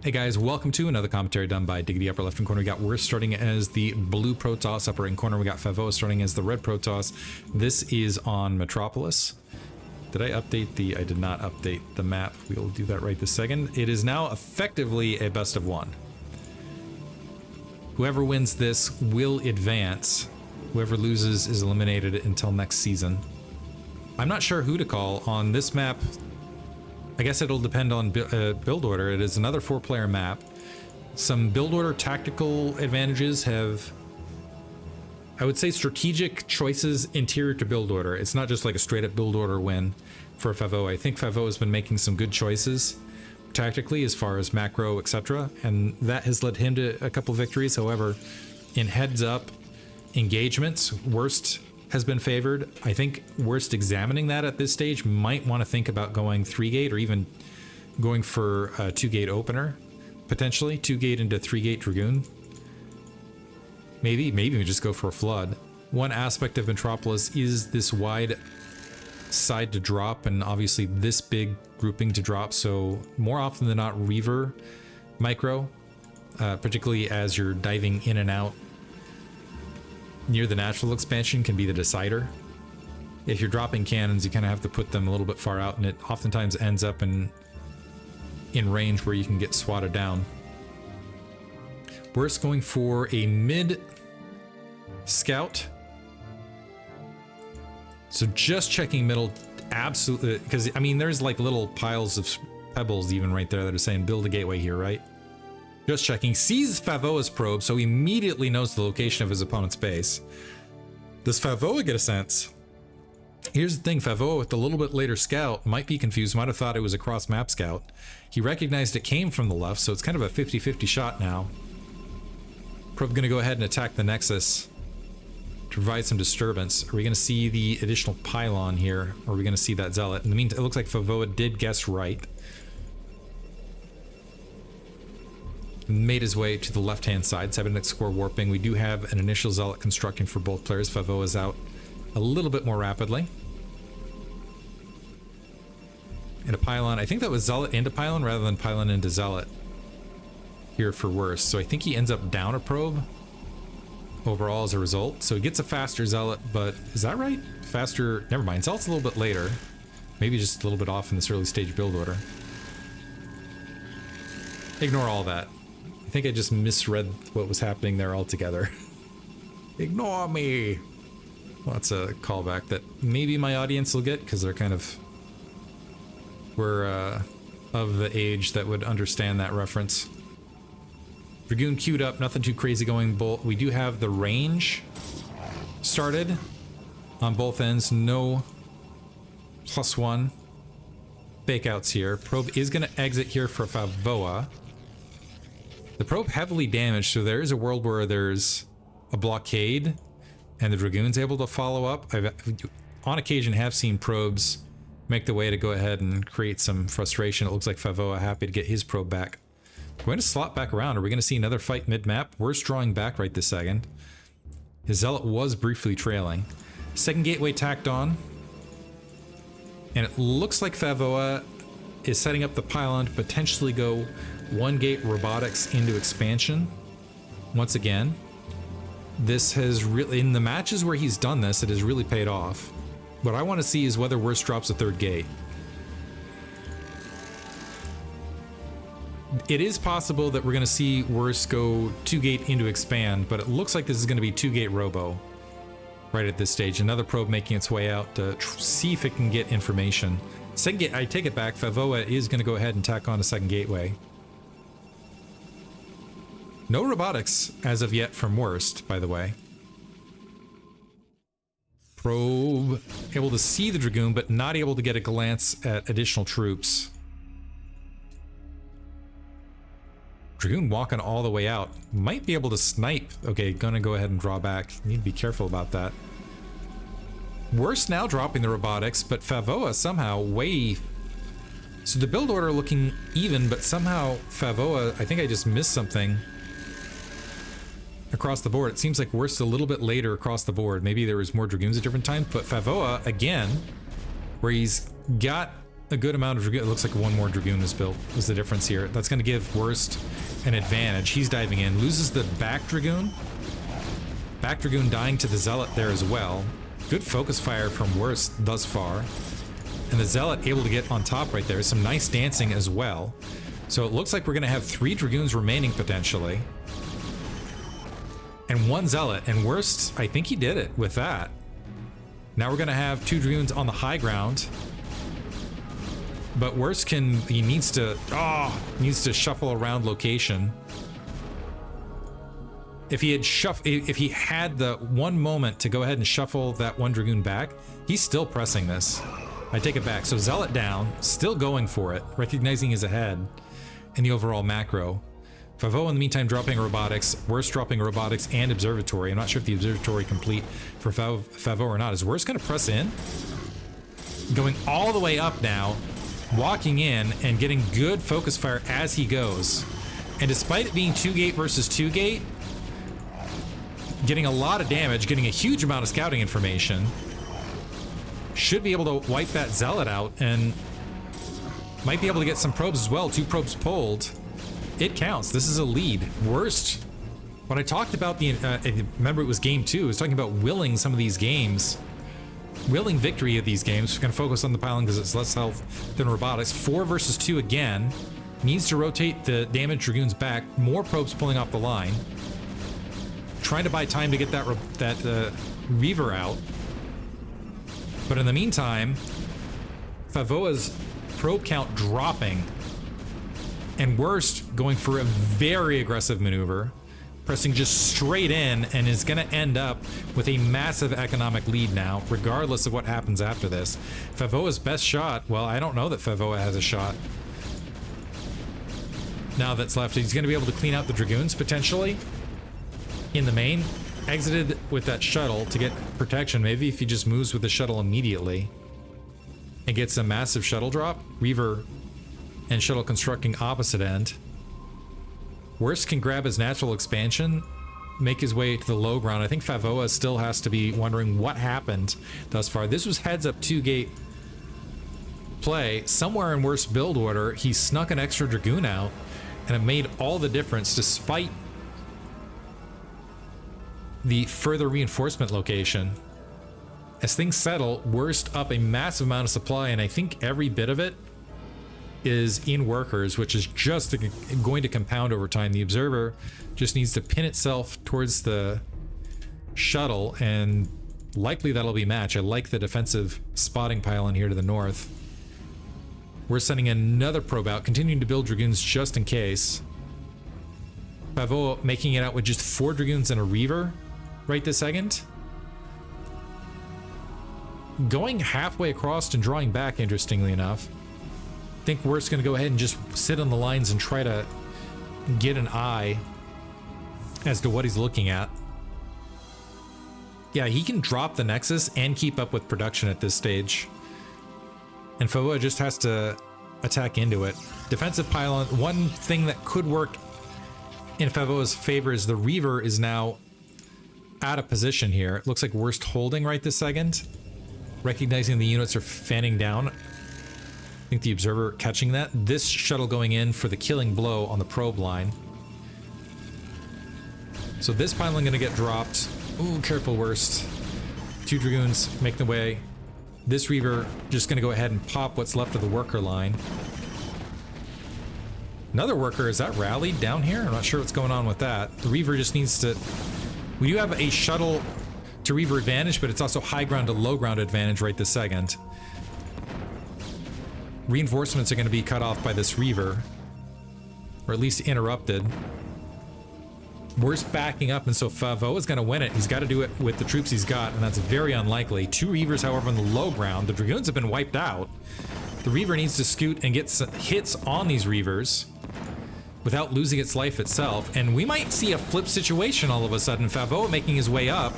Hey guys, welcome to another commentary done by Diggity. Upper left hand corner, we got Worst starting as the blue Protoss. Upper right corner, we got Favorit starting as the red Protoss. This is on Metropolis. Did I update the... I did not update the map. We will do that right this second. It is now effectively a best of one. Whoever wins this will advance. Whoever loses is eliminated until next season. I'm not sure who to call on this map. I guess it'll depend on build order. It is another 4-player map. Some build order tactical advantages have, I would say, strategic choices interior to build order. It's not just like a straight up build order win for Favorit. I think Favorit has been making some good choices tactically as far as macro, etc. And that has led him to a couple victories. However, in heads up engagements, Worst has been favored. I think Worst examining that at this stage might want to think about going 3-gate or even going for a 2-gate opener, potentially 2-gate into 3-gate Dragoon. Maybe we just go for a flood. One aspect of Metropolis is this wide side to drop and obviously this big grouping to drop, so more often than not Reaver micro, particularly as you're diving in and out near the natural expansion, can be the decider. If you're dropping cannons, you kind of have to put them a little bit far out, and it oftentimes ends up in range where you can get swatted down. Worst going for a mid scout. So just checking middle, absolutely, because I mean there's like little piles of pebbles even right there that are saying build a gateway here, right? Just checking, sees Favorit's probe, so he immediately knows the location of his opponent's base. Does Favorit get a sense? Here's the thing, Favorit with the little bit later scout might be confused, might have thought it was a cross map scout. He recognized it came from the left, so it's kind of a 50-50 shot now. Probe gonna go ahead and attack the Nexus to provide some disturbance. Are we gonna see the additional pylon here, or are we gonna see that Zealot? In the meantime, it looks like Favorit did guess right. Made his way to the left-hand side, 7x score warping. We do have an initial Zealot constructing for both players. Favorit is out a little bit more rapidly. And a pylon, I think that was Zealot into pylon rather than pylon into Zealot here for Worst. So I think he ends up down a probe overall as a result. So he gets a faster Zealot, but is that right? Faster, never mind. Zealot's a little bit later. Maybe just a little bit off in this early stage build order. Ignore all that. I think I just misread what was happening there altogether. Ignore me! Well, that's a callback that maybe my audience will get, because they're kind of... we're of the age that would understand that reference. Dragoon queued up, nothing too crazy going. Bolt. We do have the range started on both ends. No +1 fakeouts here. Probe is going to exit here for Favorit. The probe heavily damaged, so there is a world where there's a blockade and the Dragoon's able to follow up. I've on occasion have seen probes make the way to go ahead and create some frustration. It looks like Favorit happy to get his probe back. Going to slot back around. Are we going to see another fight mid-map? Worst drawing back right this second. His Zealot was briefly trailing. Second gateway tacked on. And it looks like Favorit is setting up the pylon to potentially go 1-gate robotics into expansion. Once again, this has really, in the matches where he's done this, it has really paid off. What I want to see is whether Worst drops a 3rd gate. It is possible that we're going to see Worst go 2-gate into expand, but it looks like this is going to be 2-gate robo right at this stage. Another probe making its way out to see if it can get information. Second gate, I take it back, Favorit is going to go ahead and tack on a 2nd gateway. No robotics as of yet from Worst, by the way. Probe able to see the Dragoon, but not able to get a glance at additional troops. Dragoon walking all the way out. Might be able to snipe. Okay, gonna go ahead and draw back. Need to be careful about that. Worst now dropping the robotics, but Favorit somehow way... So the build order looking even, but somehow Favorit, I think I just missed something across the board. It seems like Worst a little bit later across the board. Maybe there was more Dragoons at different times, but Favorit, again, where he's got a good amount of Dragoon. It looks like one more Dragoon is built, is the difference here. That's going to give Worst an advantage. He's diving in, loses the back Dragoon. Back Dragoon dying to the Zealot there as well. Good focus fire from Worst thus far. And the Zealot able to get on top right there. Some nice dancing as well. So it looks like we're going to have 3 Dragoons remaining potentially. And 1 Zealot. And Worst, I think he did it with that. Now we're going to have 2 Dragoons on the high ground. But Worst he needs to shuffle around location. If he had the one moment to go ahead and shuffle that 1 Dragoon back, he's still pressing this. I take it back. So Zealot down, still going for it, recognizing he's ahead in the overall macro. Favorit in the meantime dropping robotics, Worst dropping robotics and observatory. I'm not sure if the observatory complete for Favorit or not. Is Worst going to press in? Going all the way up now, walking in and getting good focus fire as he goes. And despite it being 2-gate versus 2-gate, getting a lot of damage, getting a huge amount of scouting information, should be able to wipe that Zealot out and might be able to get some probes as well. 2 probes pulled. It counts. This is a lead. Worst. When I talked about remember it was game 2, I was talking about willing some of these games. Willing victory of these games. We're going to focus on the piling because it's less health than robotics. 4 versus 2 again. Needs to rotate the damaged Dragoons back. More probes pulling off the line. Trying to buy time to get that Reaver out. But in the meantime, Favorit's probe count dropping. And Worst going for a very aggressive maneuver. Pressing just straight in and is going to end up with a massive economic lead now, regardless of what happens after this. Favorit's best shot, well, I don't know that Favorit has a shot. Now that's left, he's going to be able to clean out the Dragoons potentially in the main. Exited with that shuttle to get protection. Maybe if he just moves with the shuttle immediately and gets a massive shuttle drop. Reaver and shuttle constructing opposite end. Worst can grab his natural expansion, make his way to the low ground. I think Favorit still has to be wondering what happened thus far. This was heads up 2-gate play. Somewhere in Worst build order, he snuck an extra Dragoon out and it made all the difference despite the further reinforcement location. As things settle, Worst up a massive amount of supply, and I think every bit of it is in workers, which is just going to compound over time. The observer just needs to pin itself towards the shuttle, and likely that'll be match. I like the defensive spotting pylon here to the north. We're sending another probe out, continuing to build Dragoons just in case. Favorit making it out with just 4 Dragoons and a Reaver right this second. Going halfway across and drawing back, interestingly enough. I think Worst's going to go ahead and just sit on the lines and try to get an eye as to what he's looking at. Yeah, he can drop the Nexus and keep up with production at this stage. And Favorit just has to attack into it. Defensive pylon, one thing that could work in Favorit's favor is the Reaver is now out of position here. It looks like Worst holding right this second. Recognizing the units are fanning down. I think the observer catching that. This shuttle going in for the killing blow on the probe line. So this pylon gonna get dropped. Ooh, careful, Worst. 2 Dragoons making the way. This Reaver just gonna go ahead and pop what's left of the worker line. Another worker, is that rallied down here? I'm not sure what's going on with that. The Reaver just needs to... We do have a shuttle to Reaver advantage, but it's also high ground to low ground advantage right this second. Reinforcements are going to be cut off by this Reaver, or at least interrupted. Worst backing up, and so Favorit is going to win it. He's got to do it with the troops he's got, and that's very unlikely. 2 Reavers, however, on the low ground. The Dragoons have been wiped out. The Reaver needs to scoot and get some hits on these Reavers without losing its life itself, and we might see a flip situation all of a sudden. Favorit making his way up.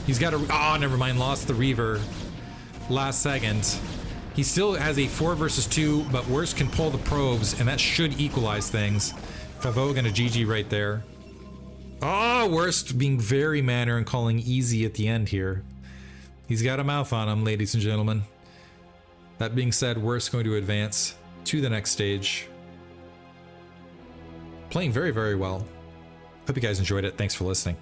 He's got to... Oh, never mind. Lost the Reaver last second. He still has a 4 versus 2, but Worst can pull the probes, and that should equalize things. Favorit gonna GG right there. Oh, Worst being very manner and calling easy at the end here. He's got a mouth on him, ladies and gentlemen. That being said, we're just going to advance to the next stage. Playing very, very well. Hope you guys enjoyed it. Thanks for listening.